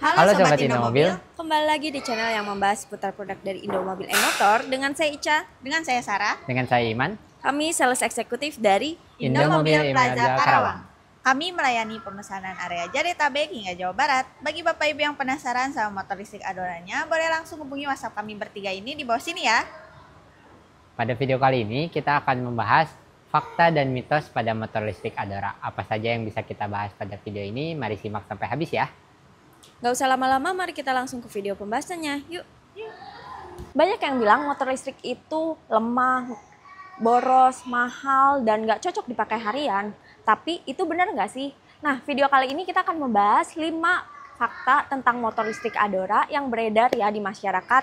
Halo Sobat Sobat Indomobil, Indomobil, kembali lagi di channel yang membahas seputar produk dari Indomobil e-Motor dengan saya Ica. Dengan saya Sarah, dengan saya Iman. Kami sales eksekutif dari Indomobil Plaza Plaza Karawang. Kami melayani pemesanan area Jabodetabek hingga Jawa Barat. Bagi Bapak Ibu yang penasaran sama motor listrik Adoranya, boleh langsung hubungi WhatsApp kami bertiga ini di bawah sini ya. Pada video kali ini kita akan membahas fakta dan mitos pada motor listrik Adora. Apa saja yang bisa kita bahas pada video ini? Mari simak sampai habis ya. Gak usah lama-lama, mari kita langsung ke video pembahasannya. Yuk. Banyak yang bilang motor listrik itu lemah, boros, mahal, dan gak cocok dipakai harian. Tapi itu benar nggak sih? Nah, video kali ini kita akan membahas 5 fakta tentang motor listrik Adora yang beredar ya di masyarakat.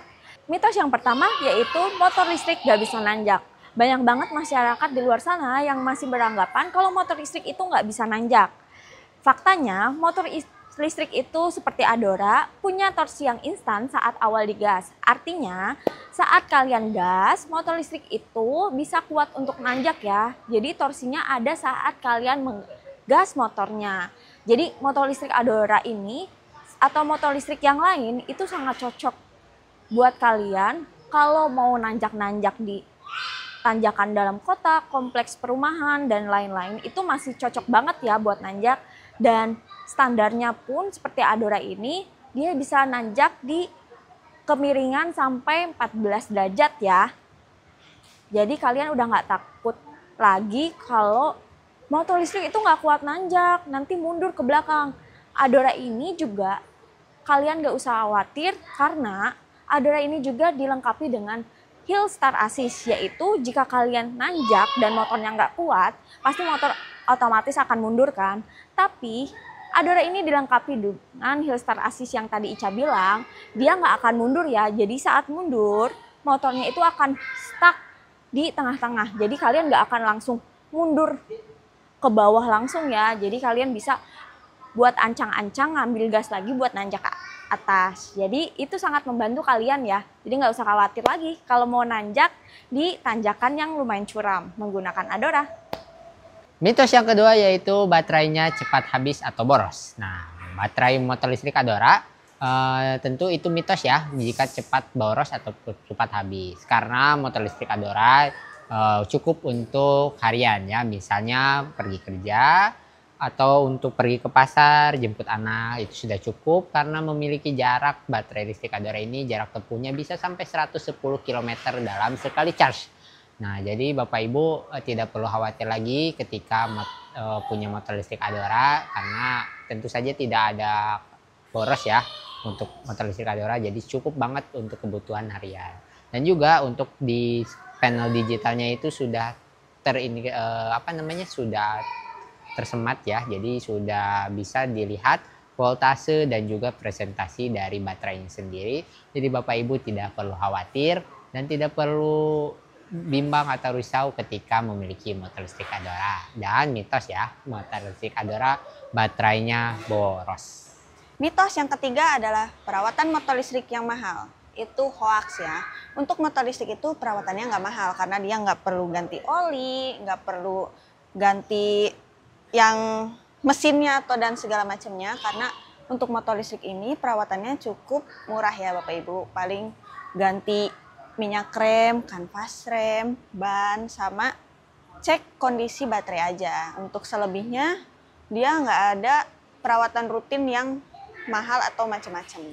Mitos yang pertama yaitu motor listrik gak bisa nanjak. Banyak banget masyarakat di luar sana yang masih beranggapan kalau motor listrik itu nggak bisa nanjak. Faktanya, motor listrik itu seperti Adora punya torsi yang instan saat awal digas. Artinya, saat kalian gas, motor listrik itu bisa kuat untuk nanjak ya. Jadi torsinya ada saat kalian menggas motornya. Jadi motor listrik Adora ini atau motor listrik yang lain itu sangat cocok buat kalian kalau mau nanjak-nanjak di tanjakan dalam kota, kompleks perumahan, dan lain-lain. Itu masih cocok banget ya buat nanjak. Dan standarnya pun seperti Adora ini, dia bisa nanjak di kemiringan sampai 14 derajat ya. Jadi kalian udah nggak takut lagi kalau motor listrik itu nggak kuat nanjak, nanti mundur ke belakang. Adora ini juga kalian nggak usah khawatir karena Adora ini juga dilengkapi dengan Hill Start Assist, yaitu jika kalian nanjak dan motornya nggak kuat, pasti motor otomatis akan mundur kan. Tapi Adora ini dilengkapi dengan Hill Start Assist yang tadi Ica bilang, dia nggak akan mundur ya. Jadi saat mundur, motornya itu akan stuck di tengah-tengah. Jadi kalian nggak akan langsung mundur ke bawah langsung ya. Jadi kalian bisa buat ancang-ancang ngambil gas lagi buat nanjak ke atas. Jadi itu sangat membantu kalian ya. Jadi nggak usah khawatir lagi kalau mau nanjak di tanjakan yang lumayan curam menggunakan Adora. Mitos yang kedua yaitu baterainya cepat habis atau boros. Nah, baterai motor listrik Adora tentu itu mitos ya jika cepat boros atau cepat habis. Karena motor listrik Adora cukup untuk harian ya, misalnya pergi kerja atau untuk pergi ke pasar, jemput anak, itu sudah cukup karena memiliki jarak baterai listrik Adora ini jarak tempuhnya bisa sampai 110 km dalam sekali charge. Nah, jadi Bapak Ibu tidak perlu khawatir lagi ketika punya motor listrik Adora karena tentu saja tidak ada boros ya untuk motor listrik Adora, jadi cukup banget untuk kebutuhan harian. Dan juga untuk di panel digitalnya itu sudah sudah tersemat ya, jadi sudah bisa dilihat voltase dan juga presentasi dari baterainya sendiri. Jadi Bapak Ibu tidak perlu khawatir dan tidak perlu bimbang atau risau ketika memiliki motor listrik Adora. Dan mitos ya, motor listrik Adora baterainya boros. Mitos yang ketiga adalah perawatan motor listrik yang mahal. Itu hoax ya. Untuk motor listrik itu perawatannya nggak mahal karena dia nggak perlu ganti oli, nggak perlu ganti yang mesinnya atau dan segala macamnya, karena untuk motor listrik ini perawatannya cukup murah ya Bapak Ibu. Paling ganti minyak rem, kanvas rem, ban, sama cek kondisi baterai aja. Untuk selebihnya dia nggak ada perawatan rutin yang mahal atau macam-macam.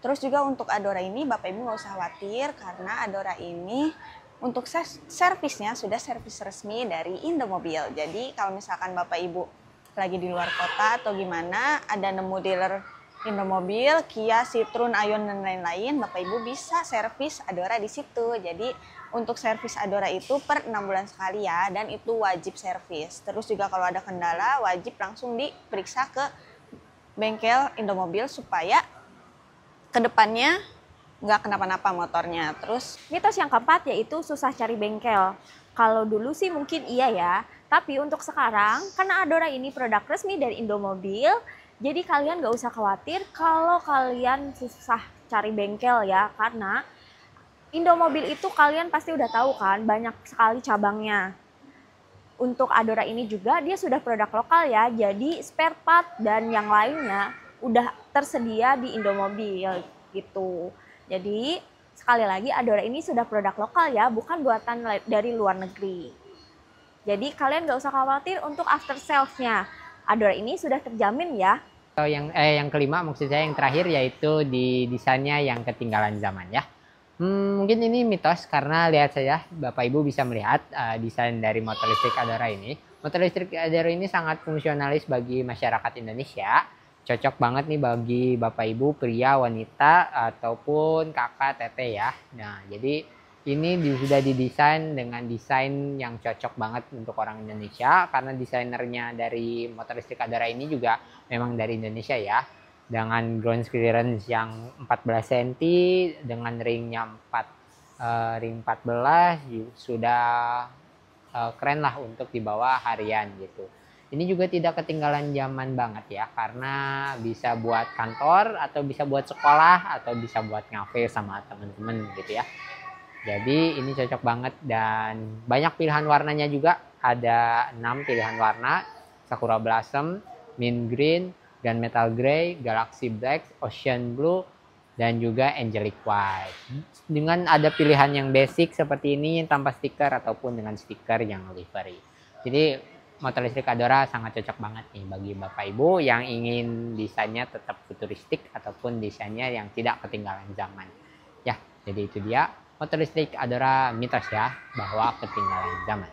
Terus juga untuk Adora ini Bapak Ibu nggak usah khawatir karena Adora ini untuk servisnya sudah servis resmi dari Indomobil. Jadi kalau misalkan Bapak Ibu lagi di luar kota atau gimana, ada nemu dealer Indomobil, Kia, Citroen, Ion dan lain-lain, Bapak Ibu bisa servis Adora di situ. Jadi untuk servis Adora itu per 6 bulan sekali ya, dan itu wajib servis. Terus juga kalau ada kendala wajib langsung diperiksa ke bengkel Indomobil supaya kedepannya nggak kenapa-napa motornya. Terus Mitos yang keempat yaitu susah cari bengkel. Kalau dulu sih mungkin iya ya, tapi untuk sekarang karena Adora ini produk resmi dari Indomobil, jadi kalian gak usah khawatir kalau kalian susah cari bengkel ya, karena Indomobil itu kalian pasti udah tahu kan banyak sekali cabangnya. Untuk Adora ini juga dia sudah produk lokal ya, jadi spare part dan yang lainnya udah tersedia di Indomobil gitu. Jadi sekali lagi Adora ini sudah produk lokal ya, bukan buatan dari luar negeri. Jadi kalian gak usah khawatir untuk after sales-nya. Adora ini sudah terjamin ya. Atau yang kelima, maksud saya yang terakhir, yaitu di desainnya yang ketinggalan zaman ya. Mungkin ini mitos karena lihat saja Bapak Ibu bisa melihat desain dari motor listrik Adora ini. Motor listrik Adora ini sangat fungsionalis bagi masyarakat Indonesia. Cocok banget nih bagi Bapak Ibu, pria, wanita, ataupun kakak, teteh ya. Nah, jadi ini sudah didesain dengan desain yang cocok banget untuk orang Indonesia. Karena desainernya dari motor listrik Adora ini juga memang dari Indonesia ya. Dengan ground clearance yang 14 cm, dengan ringnya ring 14, sudah keren lah untuk dibawa harian gitu. Ini juga tidak ketinggalan zaman banget ya, karena bisa buat kantor, atau bisa buat sekolah, atau bisa buat ngafe sama temen-temen gitu ya. Jadi ini cocok banget dan banyak pilihan warnanya juga. Ada 6 pilihan warna: Sakura Blossom, Mint Green, Gunmetal Grey, Galaxy Black, Ocean Blue, dan juga Angelic White. Dengan ada pilihan yang basic seperti ini tanpa stiker ataupun dengan stiker yang livery. Jadi motor listrik Adora sangat cocok banget nih bagi Bapak Ibu yang ingin desainnya tetap futuristik ataupun desainnya yang tidak ketinggalan zaman. Ya, jadi itu dia motor listrik Adora mitos ya, bahwa ketinggalan zaman.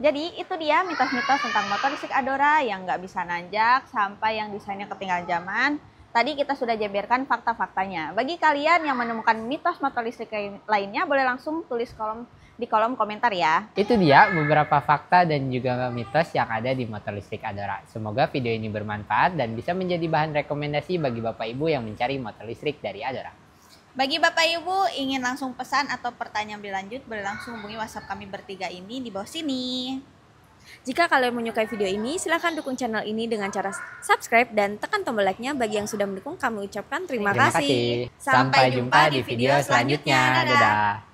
Jadi itu dia mitos-mitos tentang motor listrik Adora yang nggak bisa nanjak sampai yang desainnya ketinggalan zaman. Tadi kita sudah jabarkan fakta-faktanya. Bagi kalian yang menemukan mitos motor listrik lainnya, boleh langsung tulis di kolom komentar ya. Itu dia beberapa fakta dan juga mitos yang ada di motor listrik Adora. Semoga video ini bermanfaat dan bisa menjadi bahan rekomendasi bagi Bapak Ibu yang mencari motor listrik dari Adora. Bagi Bapak Ibu ingin langsung pesan atau pertanyaan lebih lanjut, boleh langsung hubungi WhatsApp kami bertiga ini di bawah sini. Jika kalian menyukai video ini, silahkan dukung channel ini dengan cara subscribe dan tekan tombol like-nya. Bagi yang sudah mendukung, kami ucapkan terima kasih. Sampai jumpa di video selanjutnya. Dadah.